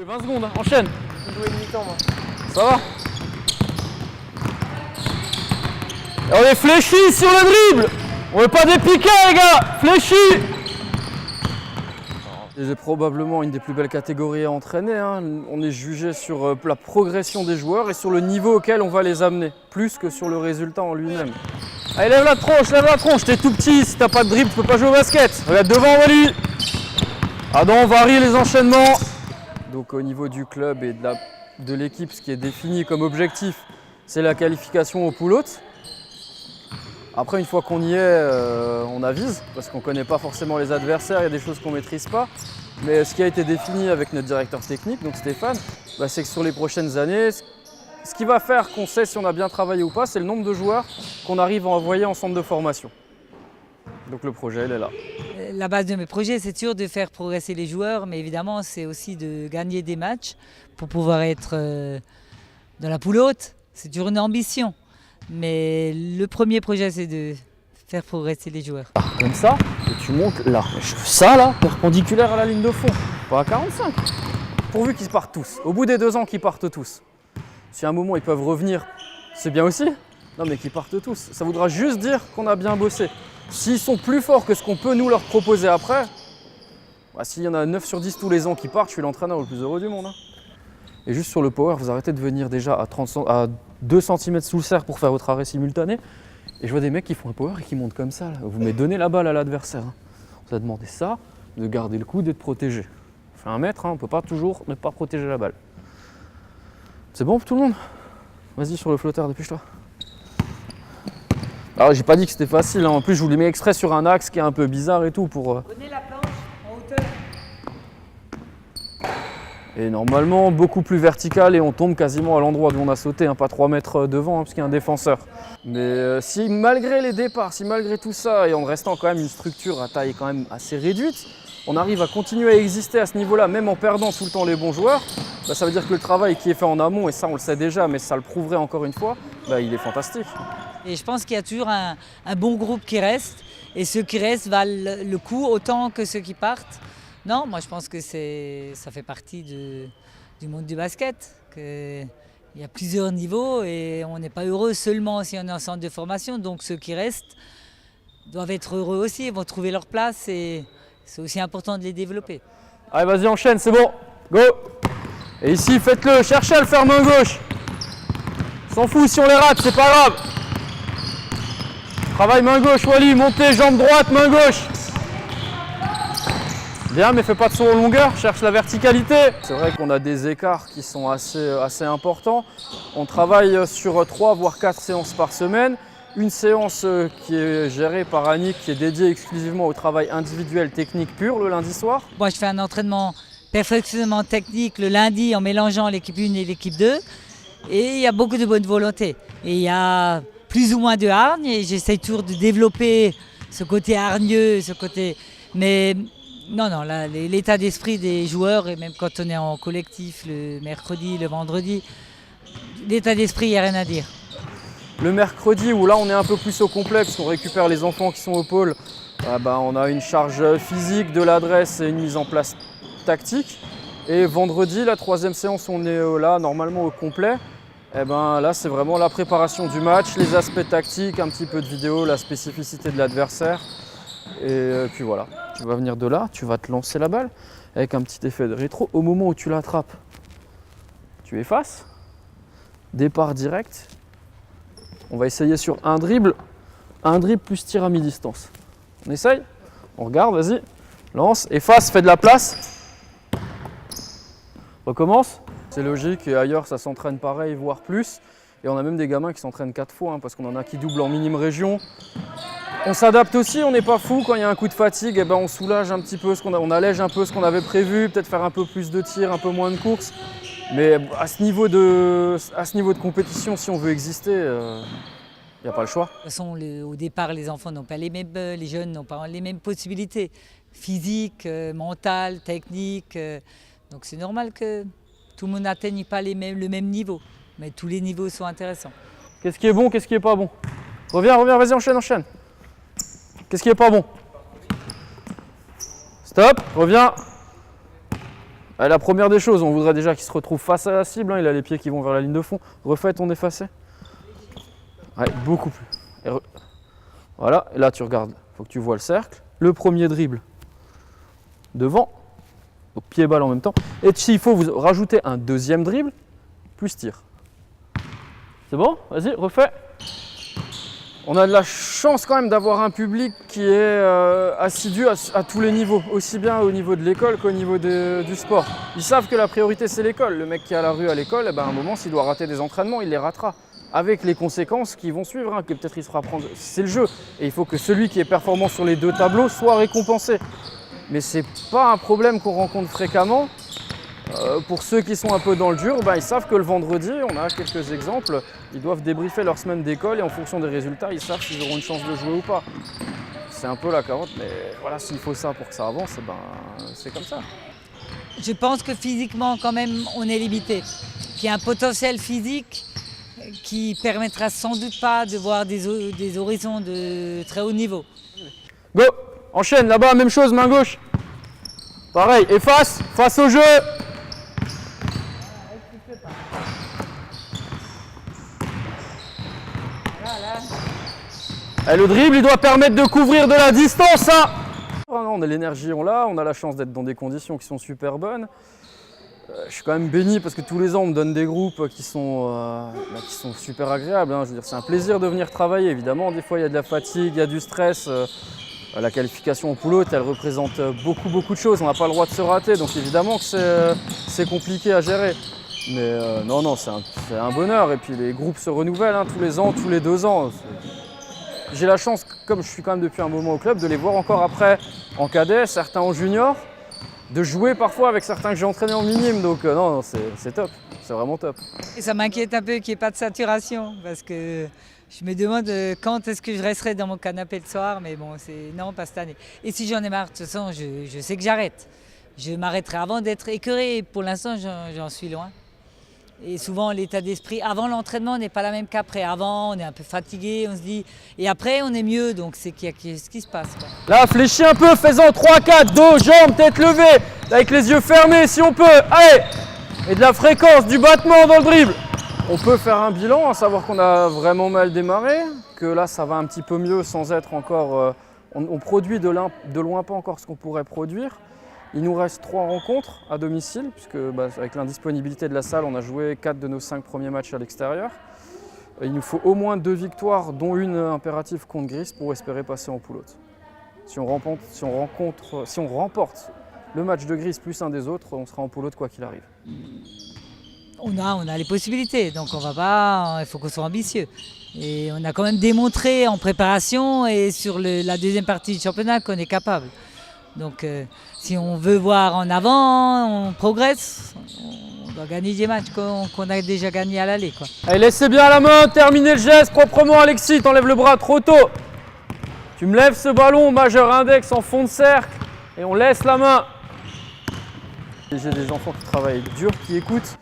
20 secondes, hein. Enchaîne. Jouer une mi-temps, moi. Ça va? Et on est fléchis sur le dribble. On veut pas des piquets, les gars. Fléchis. C'est probablement une des plus belles catégories à entraîner, hein. On est jugé sur la progression des joueurs et sur le niveau auquel on va les amener, plus que sur le résultat en lui-même. Allez, lève la tronche, t'es tout petit, si t'as pas de dribble, tu peux pas jouer au basket. Regarde devant, Wally. Ah non, on varie les enchaînements. Donc au niveau du club et de l'équipe, ce qui est défini comme objectif, c'est la qualification au pool-out. Après, une fois qu'on y est, on avise, parce qu'on ne connaît pas forcément les adversaires, il y a des choses qu'on ne maîtrise pas. Mais ce qui a été défini avec notre directeur technique, donc Stéphane, c'est que sur les prochaines années, ce qui va faire qu'on sait si on a bien travaillé ou pas, c'est le nombre de joueurs qu'on arrive à envoyer en centre de formation. Donc le projet, il est là. La base de mes projets, c'est sûr de faire progresser les joueurs, mais évidemment, c'est aussi de gagner des matchs pour pouvoir être dans la poule haute. C'est toujours une ambition. Mais le premier projet, c'est de faire progresser les joueurs. Comme ça, et tu montes là. Ça là, perpendiculaire à la ligne de fond, pas à 45. Pourvu qu'ils partent tous. Au bout des 2 ans, qu'ils partent tous. Si à un moment ils peuvent revenir, c'est bien aussi. Non mais qu'ils partent tous. Ça voudra juste dire qu'on a bien bossé. S'ils sont plus forts que ce qu'on peut nous leur proposer après, s'il y en a 9 sur 10 tous les ans qui partent, je suis l'entraîneur le plus heureux du monde. Hein. Et juste sur le power, vous arrêtez de venir déjà à 2 cm sous le cerf pour faire votre arrêt simultané. Et je vois des mecs qui font un power et qui montent comme ça. Là. Vous me donnez la balle à l'adversaire. Hein. On vous a demandé ça, de garder le coude et de protéger. On fait 1 mètre, hein, on ne peut pas toujours ne pas protéger la balle. C'est bon pour tout le monde? Vas-y sur le flotteur, dépêche-toi. Alors j'ai pas dit que c'était facile, hein. En plus je vous les mets exprès sur un axe qui est un peu bizarre et tout pour... Prenez la planche en hauteur. Et normalement beaucoup plus vertical et on tombe quasiment à l'endroit où on a sauté, hein, pas 3 mètres devant, hein, parce qu'il y a un défenseur. Mais si malgré les départs, si malgré tout ça, et en restant quand même une structure à taille quand même assez réduite, on arrive à continuer à exister à ce niveau-là, même en perdant tout le temps les bons joueurs, ça veut dire que le travail qui est fait en amont, et ça on le sait déjà, mais ça le prouverait encore une fois, il est fantastique. Et je pense qu'il y a toujours un bon groupe qui reste, et ceux qui restent valent le coup autant que ceux qui partent. Non, moi je pense que ça fait partie du monde du basket, qu'il y a plusieurs niveaux et on n'est pas heureux seulement si on est en centre de formation, donc ceux qui restent doivent être heureux aussi, ils vont trouver leur place et c'est aussi important de les développer. Allez vas-y enchaîne, c'est bon, go. Et ici faites-le, cherchez à le faire main gauche. S'en fout si on les rate, c'est pas grave. Travaille main gauche, Wally, montez, jambe droite, main gauche. Bien, mais fais pas de saut en longueur, cherche la verticalité. C'est vrai qu'on a des écarts qui sont assez importants. On travaille sur 3 voire 4 séances par semaine. Une séance qui est gérée par Annick, qui est dédiée exclusivement au travail individuel technique pur le lundi soir. Moi, je fais un entraînement perfectionnement technique le lundi en mélangeant l'équipe 1 et l'équipe 2. Et il y a beaucoup de bonne volonté. Et il y a plus ou moins de hargne et j'essaie toujours de développer ce côté hargneux, ce côté... Mais non, l'état d'esprit des joueurs, et même quand on est en collectif le mercredi, le vendredi, l'état d'esprit, il n'y a rien à dire. Le mercredi, où là on est un peu plus au complexe, on récupère les enfants qui sont au pôle, on a une charge physique, de l'adresse et une mise en place tactique. Et vendredi, la 3e séance, on est là normalement au complet. Là c'est vraiment la préparation du match, les aspects tactiques, un petit peu de vidéo, la spécificité de l'adversaire. Et puis voilà, tu vas venir de là, tu vas te lancer la balle avec un petit effet de rétro. Au moment où tu l'attrapes, tu effaces, départ direct. On va essayer sur un dribble plus tir à mi-distance. On essaye? On regarde, vas-y, lance, efface, fais de la place. Recommence. C'est logique et ailleurs ça s'entraîne pareil, voire plus. Et on a même des gamins qui s'entraînent 4 fois, hein, parce qu'on en a qui doublent en minime région. On s'adapte aussi, on n'est pas fou. Quand il y a un coup de fatigue, on soulage un petit peu, on allège un peu ce qu'on avait prévu, peut-être faire un peu plus de tirs, un peu moins de courses. Mais à ce niveau de compétition, si on veut exister, il n'y a pas le choix. De toute façon, au départ, les enfants n'ont pas les mêmes, les jeunes n'ont pas les mêmes possibilités physiques, mentales, techniques. Donc c'est normal que tout le monde n'atteigne pas le même niveau. Mais tous les niveaux sont intéressants. Qu'est-ce qui est bon, qu'est-ce qui n'est pas bon? Reviens, vas-y, enchaîne. Qu'est-ce qui n'est pas bon? Stop, reviens. La première des choses, on voudrait déjà qu'il se retrouve face à la cible, hein, il a les pieds qui vont vers la ligne de fond. Refais ton effacé. Ouais, beaucoup plus. Voilà, et là tu regardes, il faut que tu vois le cercle. Le premier dribble devant, donc pied-balle en même temps. Et s'il faut vous rajouter un deuxième dribble, plus tir. C'est bon? Vas-y, refais. On a de la chance quand même d'avoir un public qui est assidu à tous les niveaux, aussi bien au niveau de l'école qu'au niveau du sport. Ils savent que la priorité c'est l'école. Le mec qui est à la rue à l'école, à un moment s'il doit rater des entraînements, il les ratera. Avec les conséquences qui vont suivre, hein, que peut-être il se fera prendre. C'est le jeu. Et il faut que celui qui est performant sur les deux tableaux soit récompensé. Mais c'est pas un problème qu'on rencontre fréquemment. Pour ceux qui sont un peu dans le dur, ils savent que le vendredi, on a quelques exemples, ils doivent débriefer leur semaine d'école et en fonction des résultats, ils savent s'ils auront une chance de jouer ou pas. C'est un peu la carotte, mais voilà, s'il faut ça pour que ça avance, c'est comme ça. Je pense que physiquement, quand même, on est limité. Qu'il y a un potentiel physique qui permettra sans doute pas de voir des horizons de très haut niveau. Go! Enchaîne, là-bas, même chose, main gauche. Pareil, efface, face au jeu. Et le dribble, il doit permettre de couvrir de la distance. Hein. Oh non, on a l'énergie, on a la chance d'être dans des conditions qui sont super bonnes. Je suis quand même béni parce que tous les ans, on me donne des groupes qui sont super agréables. Hein. Je veux dire, c'est un plaisir de venir travailler. Évidemment, des fois, il y a de la fatigue, il y a du stress. La qualification en poule haute, elle représente beaucoup de choses. On n'a pas le droit de se rater, donc évidemment que c'est compliqué à gérer. Mais non, c'est un bonheur. Et puis les groupes se renouvellent hein, tous les ans, tous les 2 ans. J'ai la chance, comme je suis quand même depuis un moment au club, de les voir encore après en cadet, certains en junior, de jouer parfois avec certains que j'ai entraînés en minime. Donc non, c'est top, c'est vraiment top. Et ça m'inquiète un peu qu'il n'y ait pas de saturation, parce que je me demande quand est-ce que je resterai dans mon canapé le soir, mais bon, non, pas cette année. Et si j'en ai marre, de toute façon, je sais que j'arrête. Je m'arrêterai avant d'être écœuré. Pour l'instant, j'en suis loin. Et souvent, l'état d'esprit avant l'entraînement n'est pas la même qu'après. Avant, on est un peu fatigué, on se dit... Et après, on est mieux, donc c'est qu'il y a ce qui se passe. Quoi. Là, fléchis un peu, fais-en 3-4, dos, jambes, tête levée, avec les yeux fermés si on peut. Allez! Et de la fréquence, du battement dans le dribble. On peut faire un bilan, à savoir qu'on a vraiment mal démarré, que là, ça va un petit peu mieux sans être encore... on produit de loin pas encore ce qu'on pourrait produire. Il nous reste 3 rencontres à domicile, puisque avec l'indisponibilité de la salle, on a joué 4 de nos 5 premiers matchs à l'extérieur. Il nous faut au moins 2 victoires, dont une impérative contre Gris, pour espérer passer en poule haute. Si on remporte le match de Gris plus un des autres, on sera en poule haute quoi qu'il arrive. On a les possibilités, donc il faut qu'on soit ambitieux. Et on a quand même démontré en préparation et sur la deuxième partie du championnat qu'on est capable. Donc si on veut voir en avant, on progresse, on doit gagner des matchs qu'on a déjà gagnés à l'aller. Allez, laissez bien la main, terminez le geste proprement Alexis, t'enlèves le bras trop tôt. Tu me lèves ce ballon majeur index en fond de cercle et on laisse la main. J'ai des enfants qui travaillent dur, qui écoutent.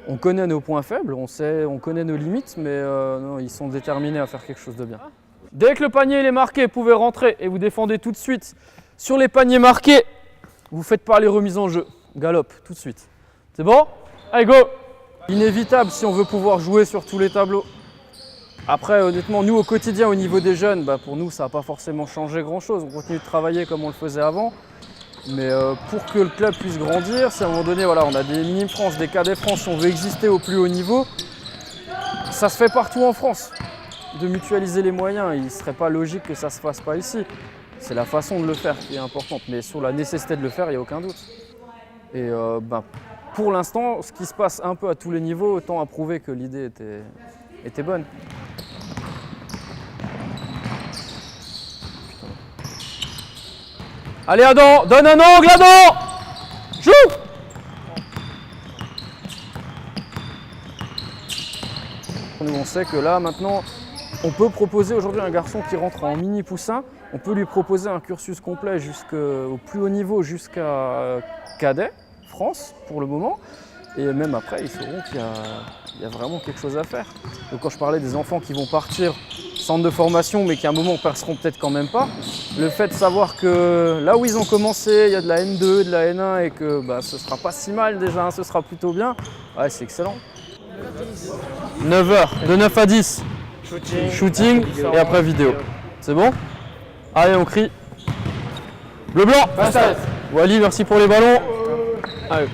On connaît nos points faibles, on connaît nos limites, mais non, ils sont déterminés à faire quelque chose de bien. Dès que le panier est marqué, vous pouvez rentrer et vous défendez tout de suite. Sur les paniers marqués, vous ne faites pas les remises en jeu. Galope, tout de suite. C'est bon? Allez, go! Inévitable si on veut pouvoir jouer sur tous les tableaux. Après, honnêtement, nous, au quotidien, au niveau des jeunes, pour nous, ça n'a pas forcément changé grand-chose. On continue de travailler comme on le faisait avant. Mais pour que le club puisse grandir, si à un moment donné, voilà, on a des minimes France, des cadets France, si on veut exister au plus haut niveau, ça se fait partout en France. De mutualiser les moyens, il ne serait pas logique que ça ne se fasse pas ici. C'est la façon de le faire qui est importante, mais sur la nécessité de le faire, il n'y a aucun doute. Et pour l'instant, ce qui se passe un peu à tous les niveaux, autant à prouver que l'idée était bonne. Allez Adam, donne un angle Adam! Joue! Nous on sait que là maintenant, on peut proposer aujourd'hui un garçon qui rentre en mini poussin, on peut lui proposer un cursus complet jusqu'au plus haut niveau, jusqu'à cadet, France pour le moment. Et même après, ils sauront qu'il y a vraiment quelque chose à faire. Donc quand je parlais des enfants qui vont partir centre de formation, mais qui à un moment perceront peut-être quand même pas. Le fait de savoir que là où ils ont commencé, il y a de la N2, de la N1 et que bah, ce sera pas si mal déjà, hein, ce sera plutôt bien, ouais, c'est excellent. 9h, de 9 à 10. Shooting et après vidéo. C'est bon? Allez, on crie. Bleu-blanc. Wally, merci pour les ballons. Allez.